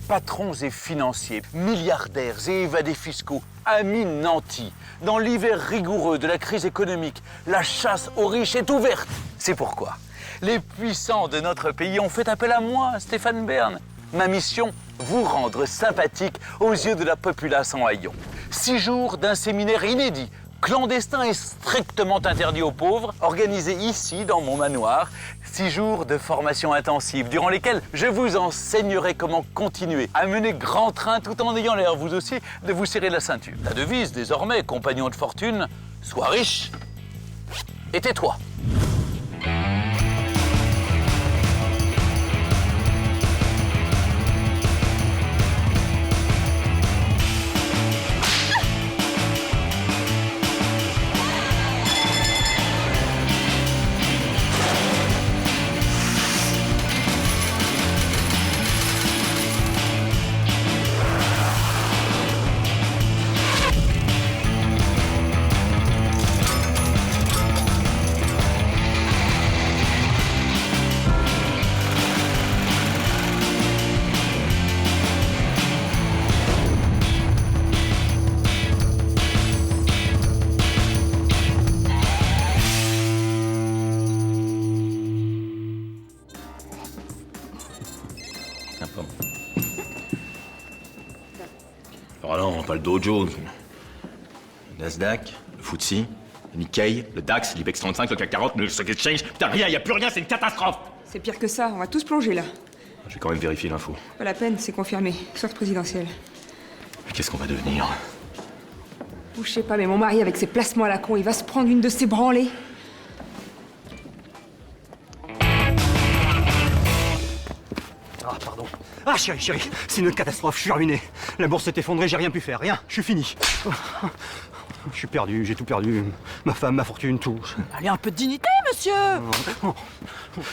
patrons et financiers, milliardaires et évadés fiscaux, amis nantis. Dans l'hiver rigoureux de la crise économique, la chasse aux riches est ouverte. C'est pourquoi les puissants de notre pays ont fait appel à moi, Stéphane Bern. Ma mission, vous rendre sympathique aux yeux de la populace en haillons. 6 jours d'un séminaire inédit, clandestin et strictement interdit aux pauvres, organisé ici, dans mon manoir. 6 jours de formation intensive, durant lesquels je vous enseignerai comment continuer à mener grand train tout en ayant l'air, vous aussi, de vous serrer la ceinture. La devise, désormais, compagnon de fortune, sois riche et tais-toi. Alors non, pas le Dow Jones. Le Nasdaq, le FTSE, le Nikkei, le DAX, l'IBEX 35, le CAC 40, le Stock Exchange. Putain, rien, y a plus rien, c'est une catastrophe. C'est pire que ça, on va tous plonger là. Je vais quand même vérifier l'info. Pas la peine, c'est confirmé. Sorte présidentielle. Mais qu'est-ce qu'on va devenir? Ou je sais pas, mais mon mari avec ses placements à la con, il va se prendre une de ses branlées. Ah, pardon. Ah, chérie, c'est une catastrophe, je suis ruiné. La bourse s'est effondrée, j'ai rien pu faire, rien, je suis fini. Je suis perdu, j'ai tout perdu. Ma femme, ma fortune, tout. Allez, un peu de dignité, monsieur!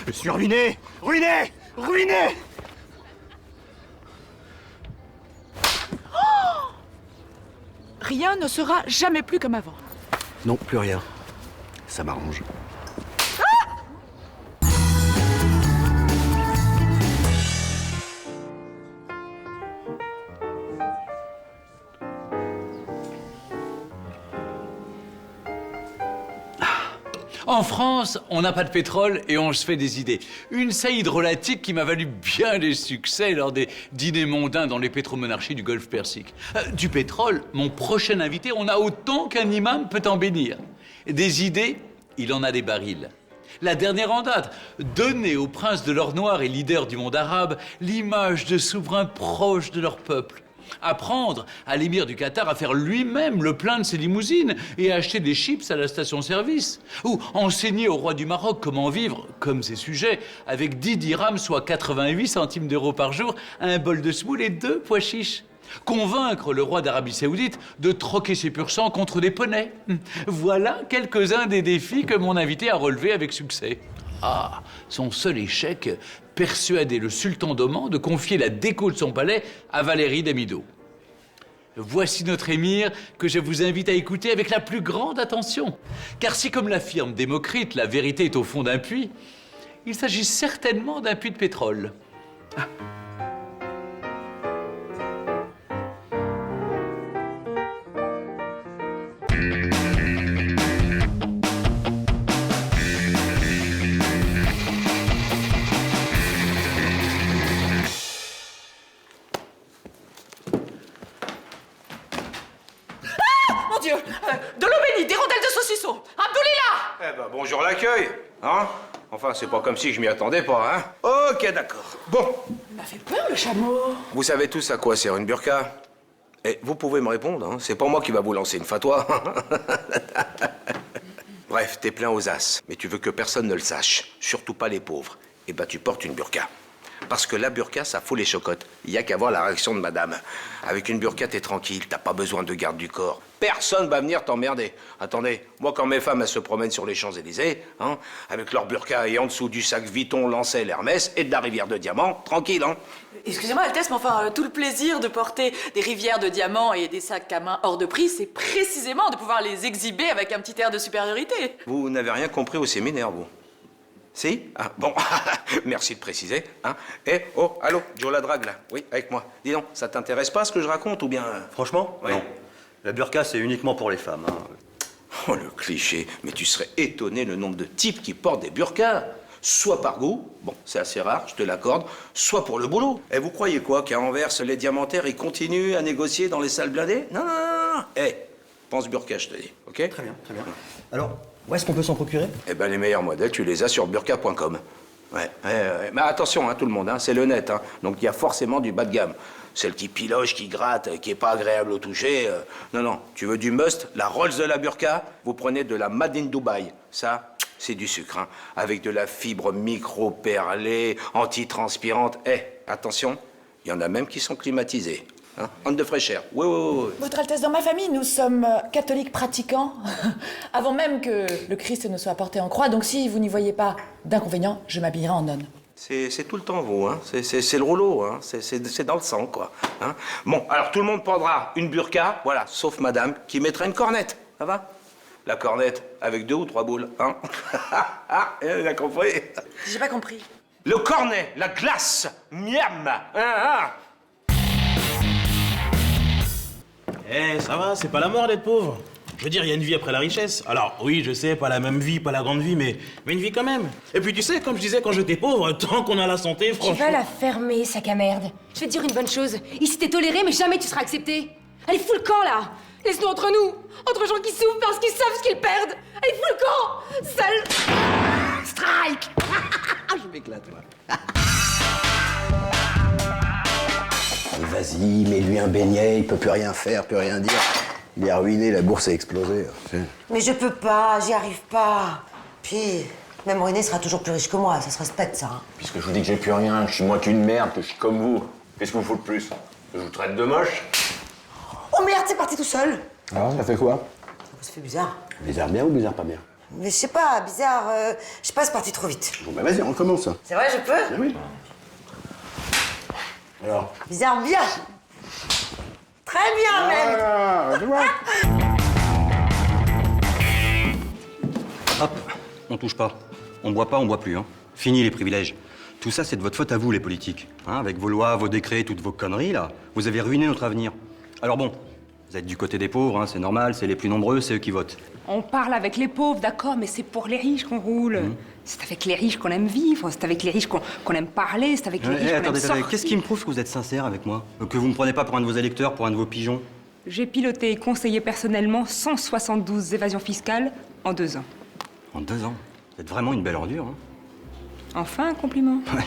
Je suis ruiné! Ruiné! Ruiné! Rien ne sera jamais plus comme avant. Non, plus rien. Ça m'arrange. En France, on n'a pas de pétrole et on se fait des idées. Une saillie drôlatique qui m'a valu bien des succès lors des dîners mondains dans les pétromonarchies du Golfe Persique. Du pétrole, mon prochain invité, on a autant qu'un imam peut en bénir. Des idées, il en a des barils. La dernière en date, donner aux princes de l'or noir et leaders du monde arabe l'image de souverains proches de leur peuple. Apprendre à l'émir du Qatar à faire lui-même le plein de ses limousines et à acheter des chips à la station-service. Ou enseigner au roi du Maroc comment vivre, comme ses sujets, avec 10 dirhams, soit 88 centimes d'euros par jour, un bol de semoule et 2 pois chiches. Convaincre le roi d'Arabie Saoudite de troquer ses pur sang contre des poneys. Voilà quelques-uns des défis que mon invité a relevés avec succès. Ah, son seul échec, persuader le sultan d'Oman de confier la déco de son palais à Valérie Damido. Voici notre émir que je vous invite à écouter avec la plus grande attention. Car si, comme l'affirme Démocrite, la vérité est au fond d'un puits, il s'agit certainement d'un puits de pétrole. Ah. Mon Dieu! De l'eau bénite, des rondelles de saucisson! Abdoulila! Eh ben, bonjour l'accueil, hein? Enfin, c'est pas comme si je m'y attendais pas, hein? Ok, d'accord. Bon, Il m'a fait peur, le chameau! vous savez tous à quoi sert une burqa? Et vous pouvez me répondre, hein? C'est pas moi qui va vous lancer une fatwa. Bref, t'es plein aux as, mais tu veux que personne ne le sache, surtout pas les pauvres. Eh ben, tu portes une burqa. Parce que la burqa, ça fout les chocottes. Il y a qu'à voir la réaction de madame. Avec une burqa, t'es tranquille, t'as pas besoin de garde du corps. Personne va venir t'emmerder. Attendez, moi quand mes femmes, elles se promènent sur les Champs-Élysées, hein, avec leur burqa et en dessous du sac Vuitton, Lancel, Hermès et de la rivière de diamants, tranquille, hein. Excusez-moi, Altesse, mais enfin, tout le plaisir de porter des rivières de diamants et des sacs à main hors de prix, c'est précisément de pouvoir les exhiber avec un petit air de supériorité. Vous n'avez rien compris au séminaire, vous. Si? Ah, bon, merci de préciser. Hein. Eh, oh, allô, Joe la drague, là. Oui, avec moi. Dis donc, ça t'intéresse pas ce que je raconte ou bien... Franchement, Oui. non. La burqa, c'est uniquement pour les femmes. Hein. Oh, le cliché. Mais tu serais étonné le nombre de types qui portent des burqas. Soit par goût, bon, c'est assez rare, je te l'accorde, soit pour le boulot. Et vous croyez quoi, qu'à Anvers, les diamantaires, ils continuent à négocier dans les salles blindées? Non, non, non, non. Eh, pense burqa, je te dis, ok? Très bien, très bien. Alors, où est-ce qu'on peut s'en procurer? Eh ben, les meilleurs modèles, tu les as sur burqa.com. Ouais. Mais attention, hein, tout le monde, hein, c'est le net, hein, donc il y a forcément du bas de gamme. Celle qui piloche, qui gratte, qui est pas agréable au toucher. Non, non, tu veux du must, la Rolls de la burqa, vous prenez de la Made in Dubaï. Ça, c'est du sucre, hein, avec de la fibre micro-perlée, anti-transpirante. Eh, attention, il y en a même qui sont climatisés. Hein, onde de fraîcheur. Oui, oui, oui. Votre Altesse, dans ma famille, nous sommes catholiques pratiquants, avant même que le Christ ne soit porté en croix. Donc si vous n'y voyez pas d'inconvénient, je m'habillerai en nonne. C'est tout le temps vous, hein. C'est le rouleau, hein. C'est dans le sang, quoi. Hein. Bon, alors tout le monde prendra une burqa, voilà, sauf madame, qui mettra une cornette. Ça va? La cornette, avec 2 ou 3 boules, hein. Ah, elle a compris. J'ai pas compris. Le cornet, la glace, miam, hein. Eh, ça va, c'est pas la mort d'être pauvre. Je veux dire, il y a une vie après la richesse. Alors, oui, je sais, pas la même vie, pas la grande vie, mais une vie quand même. Et puis, tu sais, comme je disais quand j'étais pauvre, tant qu'on a la santé, Tu franchement... vas la fermer, sac à merde. Je vais te dire une bonne chose. Ici, t'es toléré, mais jamais tu seras accepté. Allez, fous le camp, là. Laisse-nous entre nous. Entre gens qui souffrent parce qu'ils savent ce qu'ils perdent. Allez, fous le camp. Sale... Strike. Je m'éclate, moi. Vas-y, mets-lui un beignet, il peut plus rien faire, plus rien dire. Il est ruiné, la bourse a explosé. Mais je peux pas, j'y arrive pas. Puis, même René sera toujours plus riche que moi, ça se respecte, ça. Hein. Puisque je vous dis que j'ai plus rien, que je suis moins qu'une merde, que je suis comme vous, qu'est-ce qu'il vous faut de plus? Que je vous traite de moche? Oh merde, c'est parti tout seul. Alors, ça fait quoi? Ça fait bizarre. Bizarre bien ou bizarre pas bien? Mais je sais pas, bizarre, je sais pas, c'est parti trop vite. Bon, bah vas-y, on recommence. C'est vrai, je peux? Ah oui. Alors? Bizarre bien. Très bien, même. Ah, tu vois. Hop, on touche pas. On boit pas, on boit plus. Hein. Fini les privilèges. Tout ça, c'est de votre faute à vous, les politiques. Hein, avec vos lois, vos décrets, toutes vos conneries, là. Vous avez ruiné notre avenir. Alors bon, vous êtes du côté des pauvres, hein, c'est normal, c'est les plus nombreux, c'est eux qui votent. On parle avec les pauvres, d'accord, mais c'est pour les riches qu'on roule. C'est avec les riches qu'on aime vivre, c'est avec les riches qu'on aime parler, c'est avec les riches qu'on aime sortir. Qu'est-ce qui me prouve que vous êtes sincère avec moi? Que vous me prenez pas pour un de vos électeurs, pour un de vos pigeons? J'ai piloté et conseillé personnellement 172 évasions fiscales en 2 ans. En 2 ans? Vous êtes vraiment une belle ordure, hein? Enfin, un compliment. Ouais.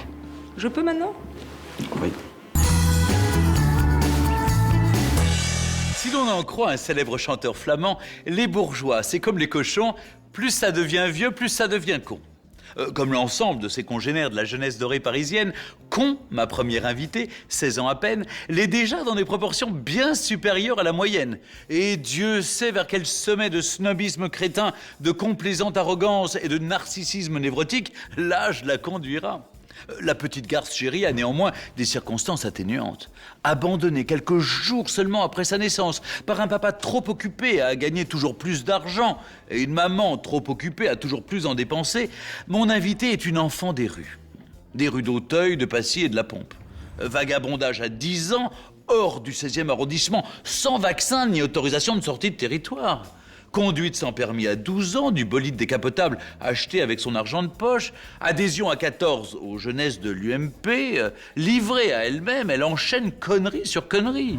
Je peux maintenant? Oui. Si l'on en croit un célèbre chanteur flamand, les bourgeois, c'est comme les cochons, plus ça devient vieux, plus ça devient con. Comme l'ensemble de ses congénères de la jeunesse dorée parisienne, Con, ma première invitée, 16 ans à peine, l'est déjà dans des proportions bien supérieures à la moyenne. Et Dieu sait vers quel sommet de snobisme crétin, de complaisante arrogance et de narcissisme névrotique l'âge la conduira. La petite garce chérie a néanmoins des circonstances atténuantes. Abandonnée quelques jours seulement après sa naissance par un papa trop occupé à gagner toujours plus d'argent et une maman trop occupée à toujours plus en dépenser, mon invité est une enfant des rues. Des rues d'Auteuil, de Passy et de la Pompe. Vagabondage à 10 ans, hors du 16e arrondissement, sans vaccin ni autorisation de sortie de territoire. Conduite sans permis à 12 ans, du bolide décapotable acheté avec son argent de poche, adhésion à 14 aux jeunesses de l'UMP, livrée à elle-même, elle enchaîne connerie sur connerie.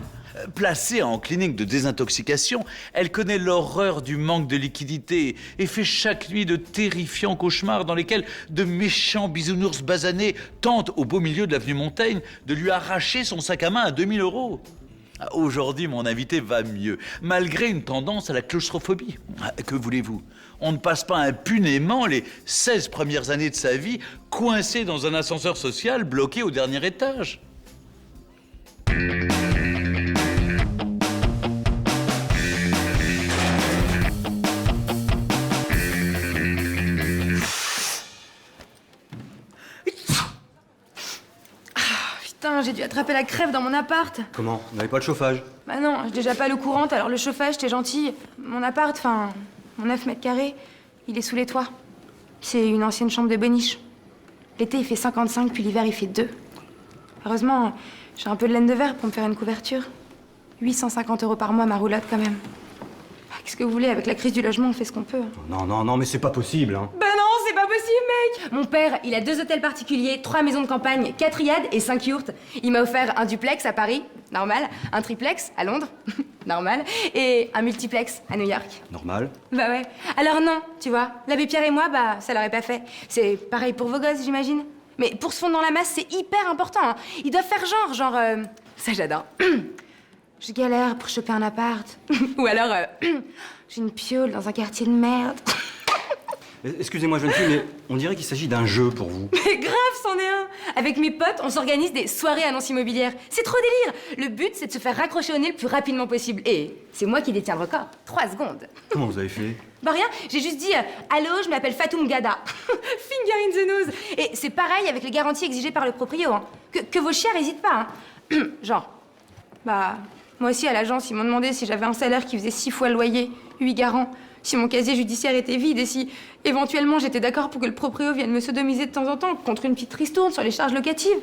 Placée en clinique de désintoxication, elle connaît l'horreur du manque de liquidité et fait chaque nuit de terrifiants cauchemars dans lesquels de méchants bisounours basanés tentent, au beau milieu de l'avenue Montaigne, de lui arracher son sac à main à 2000 €. Aujourd'hui, mon invité va mieux, malgré une tendance à la claustrophobie. Que voulez-vous? On ne passe pas impunément les 16 premières années de sa vie coincé dans un ascenseur social bloqué au dernier étage. Putain, j'ai dû attraper la crève dans mon appart. Comment? Vous n'avez pas de chauffage? Bah non, j'ai déjà pas l'eau courante, alors le chauffage, t'es gentil. Mon appart, enfin, mon 9 mètres carrés, il est sous les toits. C'est une ancienne chambre de boniche. L'été, il fait 55, puis l'hiver, il fait 2. Heureusement, j'ai un peu de laine de verre pour me faire une couverture. 850 € par mois, ma roulotte, quand même. Qu'est-ce que vous voulez, avec la crise du logement, on fait ce qu'on peut. Non, mais c'est pas possible, hein. Ben non, c'est pas possible, mec! Mon père, il a 2 hôtels particuliers, 3 maisons de campagne, 4 yachts et 5 yurts. Il m'a offert un duplex à Paris, normal, un triplex à Londres, normal, et un multiplex à New York. Normal. Bah ouais. Alors non, tu vois, l'abbé Pierre et moi, bah, ça l'aurait pas fait. C'est pareil pour vos gosses, j'imagine. Mais pour se fondre dans la masse, c'est hyper important, hein. Ils doivent faire genre... Ça, j'adore. Je galère pour choper un appart. Ou alors, j'ai une piole dans un quartier de merde. Excusez-moi, jeune fille, mais on dirait qu'il s'agit d'un jeu pour vous. Mais grave, c'en est un. Avec mes potes, on s'organise des soirées annonces immobilières. C'est trop délire. Le but, c'est de se faire raccrocher au nez le plus rapidement possible. Et c'est moi qui détiens le record. 3 secondes. Comment vous avez fait? Bah rien, j'ai juste dit allô, je m'appelle Fatoum Gada. Finger in the nose. Et c'est pareil avec les garanties exigées par le proprio. Hein. Que vos chiens hésitent pas. Hein. Genre, bah, moi aussi à l'agence, ils m'ont demandé si j'avais un salaire qui faisait 6 fois le loyer, 8 garants, si mon casier judiciaire était vide et si éventuellement j'étais d'accord pour que le proprio vienne me sodomiser de temps en temps contre une petite ristourne sur les charges locatives.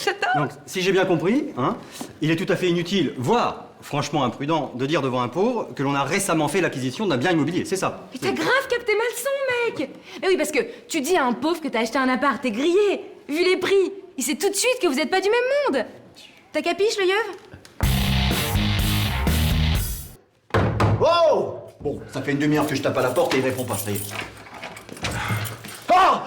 J'adore. Donc, si j'ai bien compris, hein, il est tout à fait inutile, voire franchement imprudent, de dire devant un pauvre que l'on a récemment fait l'acquisition d'un bien immobilier, c'est ça? Mais t'as grave capté ma leçon, mec. Mais oui, parce que tu dis à un pauvre que t'as acheté un appart, t'es grillé. Vu les prix, il sait tout de suite que vous êtes pas du même monde. T'as capiche, le yeuve? Oh! Bon, ça fait une demi-heure que je tape à la porte et il répond pas, ça y est. Ah!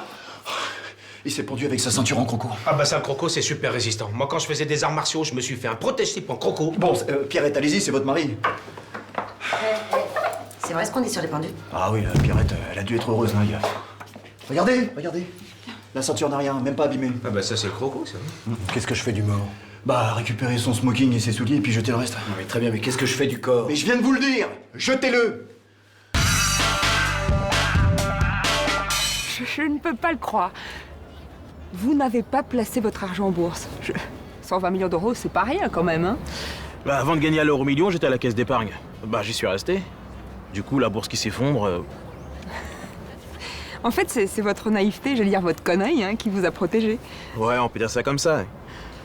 Il s'est pendu avec sa ceinture en croco. Ah bah ça, le croco, c'est super résistant. Moi, quand je faisais des arts martiaux, je me suis fait un protège-slip en croco. Bon, Pierrette, allez-y, c'est votre mari. C'est vrai ce qu'on dit sur les pendus? Ah oui, Pierrette, elle a dû être heureuse, hein, Regardez. La ceinture n'a rien, même pas abîmée. Ah bah ça, c'est le croco, ça. Qu'est-ce que je fais du mort? Bah, récupérer son smoking et ses souliers et puis jeter le reste. Non mais très bien, mais qu'est-ce que je fais du corps? Mais je viens de vous le dire! Jetez-le! Je ne peux pas le croire. Vous n'avez pas placé votre argent en bourse. 120 millions d'euros, c'est pas rien quand même, hein? Bah, avant de gagner à l'euro million, j'étais à la caisse d'épargne. Bah, j'y suis resté. Du coup, la bourse qui s'effondre... En fait, c'est votre naïveté, je veux dire votre connerie, hein, qui vous a protégé. Ouais, on peut dire ça comme ça.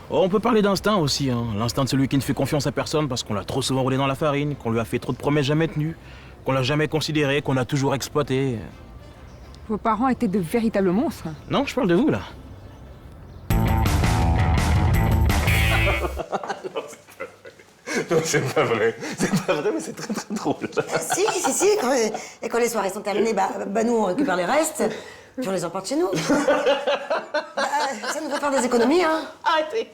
Oh, on peut parler d'instinct aussi, hein. L'instinct de celui qui ne fait confiance à personne parce qu'on l'a trop souvent roulé dans la farine, qu'on lui a fait trop de promesses jamais tenues, qu'on l'a jamais considéré, qu'on a toujours exploité. Vos parents étaient de véritables monstres. Non, je parle de vous, là. Non, c'est pas vrai. C'est pas vrai, mais c'est très très drôle. Si. Et quand les soirées sont terminées, bah nous, on récupère les restes, puis on les emporte chez nous. Ça nous fait faire des économies, hein. Arrêtez,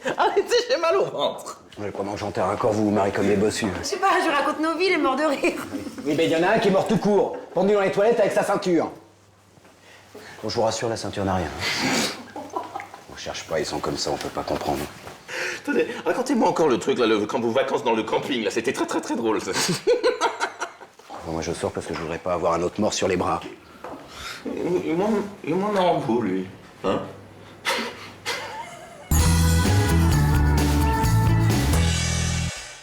j'ai mal au ventre. Ouais, pendant que j'enterre un corps, vous vous mariez comme des bossus. Je sais pas, je raconte nos vies, les morts de rire. Oui, ben il y en a un qui est mort tout court, pendu dans les toilettes avec sa ceinture. Bon, je vous rassure, la ceinture n'a rien. On cherche pas, ils sont comme ça, on peut pas comprendre. Attendez, racontez-moi encore le truc, là, quand vos vacances dans le camping, là, c'était très très très drôle, ça. Bon, moi, je sors parce que je voudrais pas avoir un autre mort sur les bras. Il m'en a en vous, lui. Hein?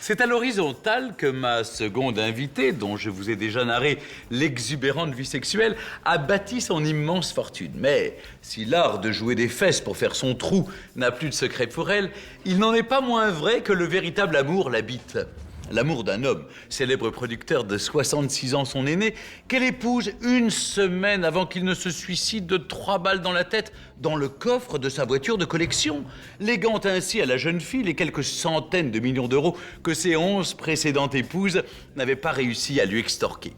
C'est à l'horizontale que ma seconde invitée, dont je vous ai déjà narré l'exubérante vie sexuelle, a bâti son immense fortune. Mais si l'art de jouer des fesses pour faire son trou n'a plus de secret pour elle, il n'en est pas moins vrai que le véritable amour l'habite. L'amour d'un homme, célèbre producteur de 66 ans son aîné, qu'elle épouse une semaine avant qu'il ne se suicide de 3 balles dans la tête dans le coffre de sa voiture de collection, léguant ainsi à la jeune fille les quelques centaines de millions d'euros que ses 11 précédentes épouses n'avaient pas réussi à lui extorquer.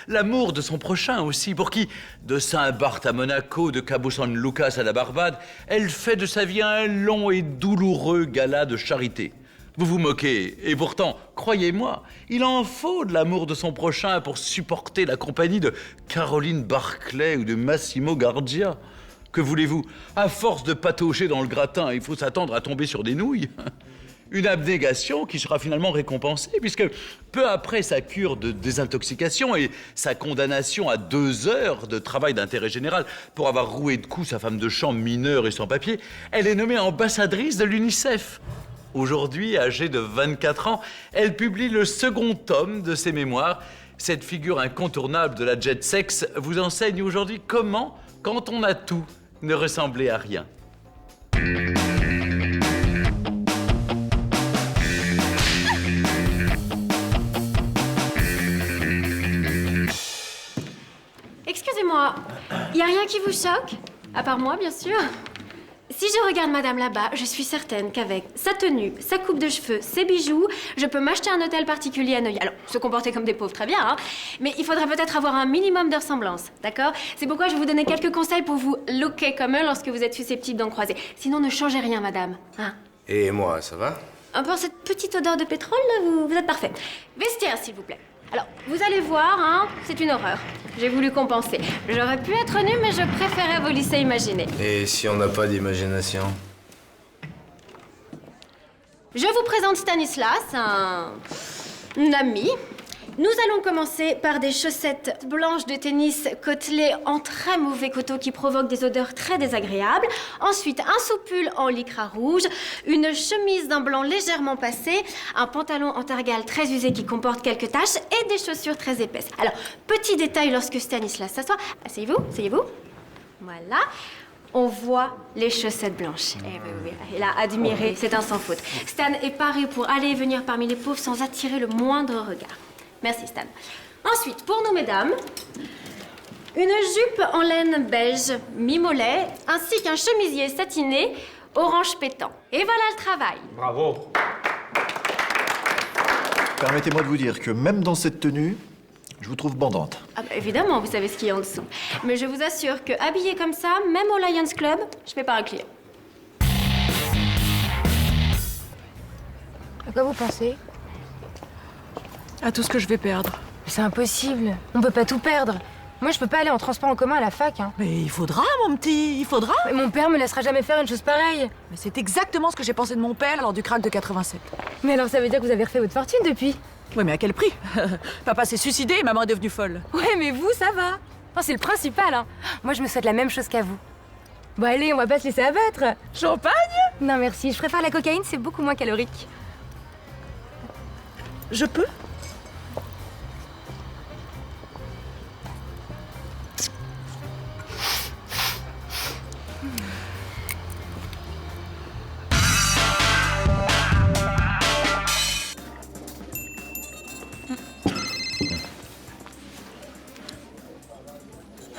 L'amour de son prochain aussi, pour qui, de Saint-Barth à Monaco, de Cabo San Lucas à la Barbade, elle fait de sa vie un long et douloureux gala de charité. Vous vous moquez, et pourtant, croyez-moi, il en faut de l'amour de son prochain pour supporter la compagnie de Caroline Barclay ou de Massimo Gardia. Que voulez-vous? À force de patauger dans le gratin, il faut s'attendre à tomber sur des nouilles. Une abnégation qui sera finalement récompensée, puisque peu après sa cure de désintoxication et sa condamnation à 2 heures de travail d'intérêt général pour avoir roué de coups sa femme de chambre mineure et sans papier, elle est nommée ambassadrice de l'UNICEF. Aujourd'hui, âgée de 24 ans, elle publie le second tome de ses mémoires Cette figure incontournable de la jet sex vous enseigne aujourd'hui comment, quand on a tout, ne ressembler à rien. Excusez-moi, y a rien qui vous choque? À part moi, bien sûr. Si je regarde madame là-bas, je suis certaine qu'avec sa tenue, sa coupe de cheveux, ses bijoux, je peux m'acheter un hôtel particulier à Neuilly. Alors, se comporter comme des pauvres, très bien, hein, mais il faudrait peut-être avoir un minimum de ressemblance, d'accord? C'est pourquoi je vais vous donner quelques conseils pour vous looker comme eux lorsque vous êtes susceptible d'en croiser. Sinon, ne changez rien, madame, hein? Et moi, ça va? À part cette petite odeur de pétrole, là, vous êtes parfait. Vestiaire, s'il vous plaît. Alors, vous allez voir, hein, c'est une horreur. J'ai voulu compenser. J'aurais pu être nue, mais je préférais vos lycées imaginés. Et si on n'a pas d'imagination? Je vous présente Stanislas, un ami. Nous allons commencer par des chaussettes blanches de tennis côtelées en très mauvais coton qui provoquent des odeurs très désagréables. Ensuite, un sous-pull en lycra rouge, une chemise d'un blanc légèrement passé, un pantalon en targale très usé qui comporte quelques taches et des chaussures très épaisses. Alors, petit détail lorsque Stanislas s'assoit. Asseyez-vous, asseyez-vous. Voilà. On voit les chaussettes blanches. Eh oui, il a admiré, c'est un sans faute. Stan est paré pour aller et venir parmi les pauvres sans attirer le moindre regard. Merci, Stan. Ensuite, pour nous, mesdames, une jupe en laine beige mi-mollet, ainsi qu'un chemisier satiné orange pétant. Et voilà le travail. Bravo. Permettez-moi de vous dire que même dans cette tenue, je vous trouve bandante. Ah bah, évidemment, vous savez ce qu'il y a en dessous. Mais je vous assure que habillée comme ça, même au Lions Club, je fais pas un client. À quoi vous pensez? À tout ce que je vais perdre. C'est impossible. On peut pas tout perdre. Moi, je peux pas aller en transport en commun à la fac, hein. Mais il faudra, mon petit, il faudra. Mais mon père me laissera jamais faire une chose pareille. Mais c'est exactement ce que j'ai pensé de mon père lors du crack de 87. Mais alors, ça veut dire que vous avez refait votre fortune depuis? Oui, mais à quel prix? Papa s'est suicidé et maman est devenue folle. Ouais, mais vous, ça va. Oh, c'est le principal, hein. Moi, je me souhaite la même chose qu'à vous. Bon, allez, on va pas se laisser abattre. Champagne? Non, merci. Je préfère la cocaïne, c'est beaucoup moins calorique. Je peux?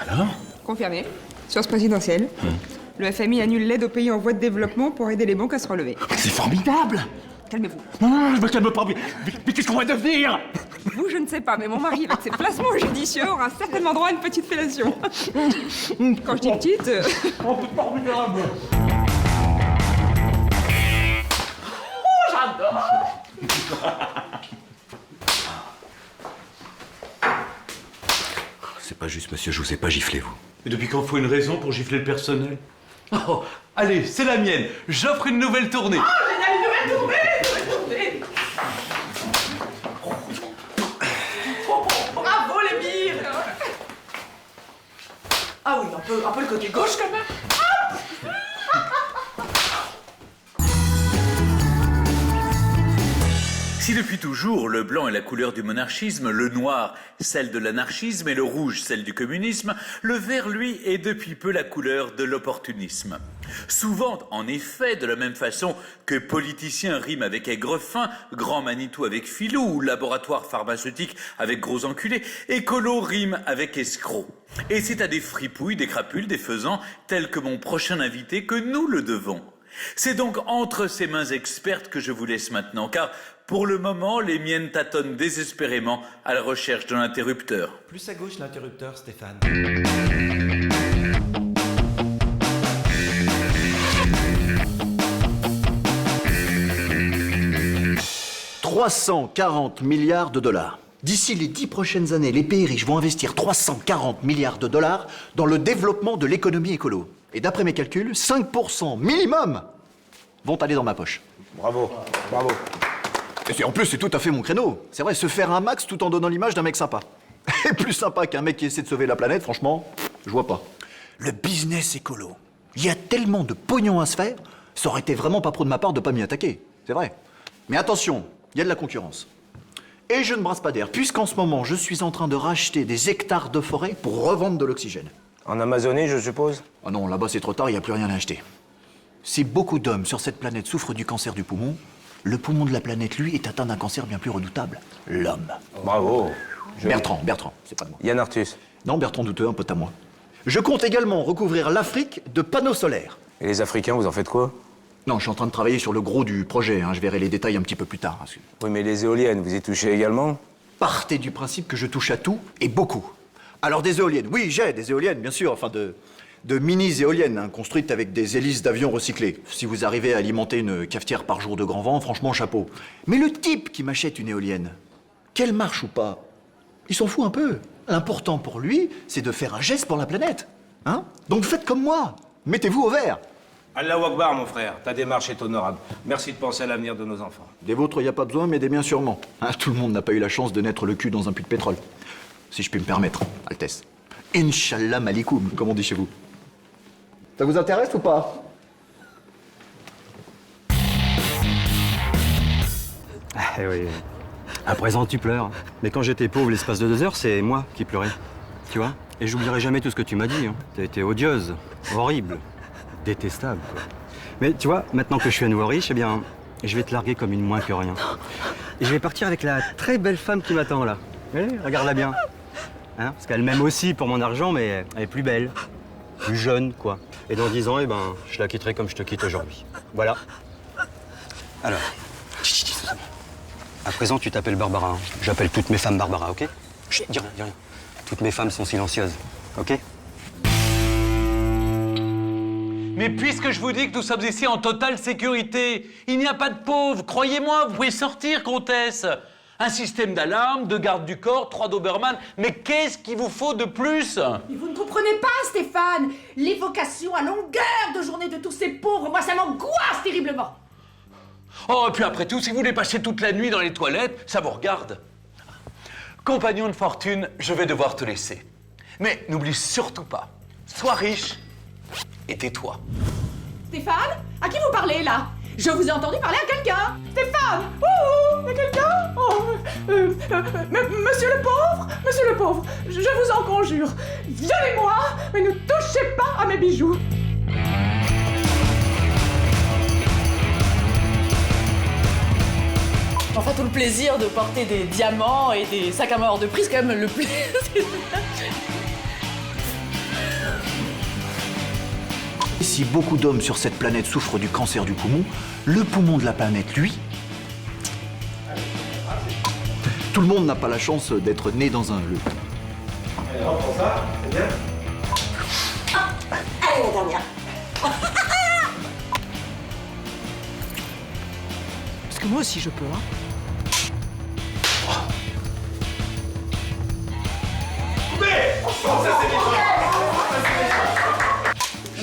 Alors? Confirmé. Source présidentielle. Le FMI annule l'aide aux pays en voie de développement pour aider les banques à se relever. C'est formidable! Calmez-vous. Non, je me calme pas. Mais qu'est-ce qu'on va devenir? Vous, je ne sais pas, mais mon mari, avec ses placements judicieux, aura certainement droit à une petite fellation. Quand je dis petite... Oh, c'est formidable! Oh, j'adore! C'est pas juste, monsieur, je vous ai pas giflé, vous. Et depuis quand faut une raison pour gifler le personnel? Oh, allez, c'est la mienne. J'offre une nouvelle tournée. Ah, génial, une nouvelle tournée! Bravo, les mires! Ah oui, un peu le côté gauche, quand même. Si depuis toujours le blanc est la couleur du monarchisme, le noir celle de l'anarchisme et le rouge celle du communisme, le vert, lui, est depuis peu la couleur de l'opportunisme. Souvent, en effet, de la même façon que politicien rime avec aigrefin, grand Manitou avec filou ou laboratoire pharmaceutique avec gros enculé, écolo rime avec escroc. Et c'est à des fripouilles, des crapules, des faisans, tels que mon prochain invité, que nous le devons. C'est donc entre ces mains expertes que je vous laisse maintenant, car pour le moment, les miennes tâtonnent désespérément à la recherche de l'interrupteur. Plus à gauche l'interrupteur, Stéphane. « 340 milliards de dollars. D'ici les 10 prochaines années, les pays riches vont investir 340 milliards de dollars dans le développement de l'économie écolo. Et d'après mes calculs, 5% minimum vont aller dans ma poche. Bravo, bravo. Et en plus, c'est tout à fait mon créneau. C'est vrai, se faire un max tout en donnant l'image d'un mec sympa. Et plus sympa qu'un mec qui essaie de sauver la planète, franchement, je vois pas. Le business écolo. Il y a tellement de pognon à se faire, ça aurait été vraiment pas pro de ma part de pas m'y attaquer. C'est vrai. Mais attention, il y a de la concurrence. Et je ne brasse pas d'air, puisqu'en ce moment, je suis en train de racheter des hectares de forêt pour revendre de l'oxygène. En Amazonie, je suppose? Ah non, là-bas c'est trop tard, il n'y a plus rien à acheter. Si beaucoup d'hommes sur cette planète souffrent du cancer du poumon, le poumon de la planète, lui, est atteint d'un cancer bien plus redoutable. L'homme. Bravo. Bertrand, c'est pas de moi. Yann Arthus. Non, Bertrand Douteux, un pote à moi. Je compte également recouvrir l'Afrique de panneaux solaires. Et les Africains, vous en faites quoi? Non, je suis en train de travailler sur le gros du projet, hein. Je verrai les détails un petit peu plus tard. Parce que... Oui, mais les éoliennes, vous y touchez également? Partez du principe que je touche à tout, et beaucoup. Alors des éoliennes, oui, j'ai des éoliennes, bien sûr, enfin de mini-éoliennes, hein, construites avec des hélices d'avions recyclées. Si vous arrivez à alimenter une cafetière par jour de grand vent, franchement, chapeau. Mais le type qui m'achète une éolienne, qu'elle marche ou pas, il s'en fout un peu. L'important pour lui, c'est de faire un geste pour la planète. Hein? Donc faites comme moi, mettez-vous au vert. Allahu Akbar, mon frère, ta démarche est honorable. Merci de penser à l'avenir de nos enfants. Des vôtres, il n'y a pas besoin, mais des miens sûrement. Hein, tout le monde n'a pas eu la chance de naître le cul dans un puits de pétrole. Si je puis me permettre, Altesse. Inch'Allah malikoum, comme on dit chez vous. Ça vous intéresse ou pas? Eh oui. À présent, tu pleures. Mais quand j'étais pauvre, l'espace de 2 heures, c'est moi qui pleurais. Tu vois? Et j'oublierai jamais tout ce que tu m'as dit. Hein. T'as été odieuse, horrible, détestable, quoi. Mais tu vois, maintenant que je suis à nouveau riche, eh bien, je vais te larguer comme une moins que rien. Et je vais partir avec la très belle femme qui m'attend, là. Allez, regarde-la bien. Hein? Parce qu'elle m'aime aussi pour mon argent, mais elle est plus belle, plus jeune, quoi. Et dans 10 ans, eh ben, je la quitterai comme je te quitte aujourd'hui. Voilà. Alors, à présent, tu t'appelles Barbara. Hein. J'appelle toutes mes femmes Barbara, ok? Chut, dis rien, dis rien. Toutes mes femmes sont silencieuses, ok? Mais puisque je vous dis que nous sommes ici en totale sécurité, il n'y a pas de pauvres, croyez-moi, vous pouvez sortir, comtesse. Un système d'alarme, de garde du corps, 3 Doberman, mais qu'est-ce qu'il vous faut de plus? Mais vous ne comprenez pas, Stéphane! L'évocation à longueur de journée de tous ces pauvres, moi ça m'angoisse terriblement! Oh, et puis après tout, si vous voulez passer toute la nuit dans les toilettes, ça vous regarde. Compagnon de fortune, je vais devoir te laisser. Mais n'oublie surtout pas, sois riche et tais-toi. Stéphane? À qui vous parlez là? Je vous ai entendu parler à quelqu'un! Stéphane! Oh, à quelqu'un? Oh, monsieur le pauvre, je vous en conjure, violez-moi, mais ne touchez pas à mes bijoux! Enfin, tout le plaisir de porter des diamants et des sacs à main hors de prix, c'est quand même le plaisir. Si beaucoup d'hommes sur cette planète souffrent du cancer du poumon, le poumon de la planète, lui... Tout le monde n'a pas la chance d'être né dans un... Allez, on prend ça, c'est bien. Allez, la dernière. Parce que moi aussi je peux, hein.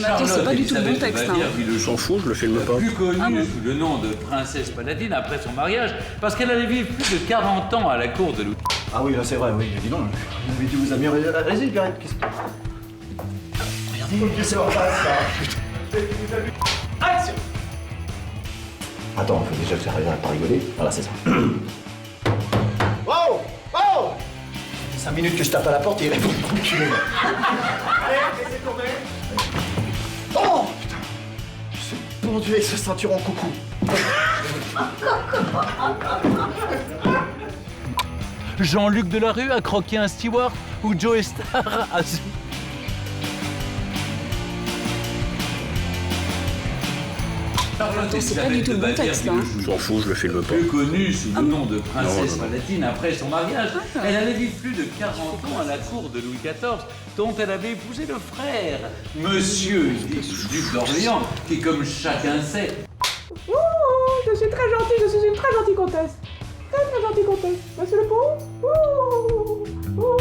Mathieu, c'est pas du tout le bon texte. Hein. Il s'en fout, je le filme pas. Plus connue sous le nom de princesse palatine après son mariage, parce qu'elle allait vivre plus de 40 ans à la cour de Louis. Ah oui, là c'est vrai, oui, dis donc. Vous avez dû vous améliorer. Allez-y, Gareth, qu'est-ce que... Regardez, c'est en face, là. Action! Attends, il faut déjà faire rien à pas rigoler. Voilà, c'est ça. Wow! Wow! 5 minutes que je tape à la porte et il répond pour me tuer. Allez, laissez tomber! Oh! Putain! C'est pendu avec ce ceinturon coucou. Jean-Luc Delarue a croqué un steward ou Joe Star a... C'est pas du tout le bon texte. Hein. Je m'en fous, je le filme pas. Plus connue sous le nom de princesse palatine après son mariage, elle allait vivre plus de 40 ans à la cour de Louis XIV, dont elle avait épousé le frère, Monsieur duc d'Orléans, qui, comme chacun sait... Ouh, je suis très gentille, je suis une très gentille comtesse. Très gentille comtesse. Monsieur le pauvre? Ouh, ouh.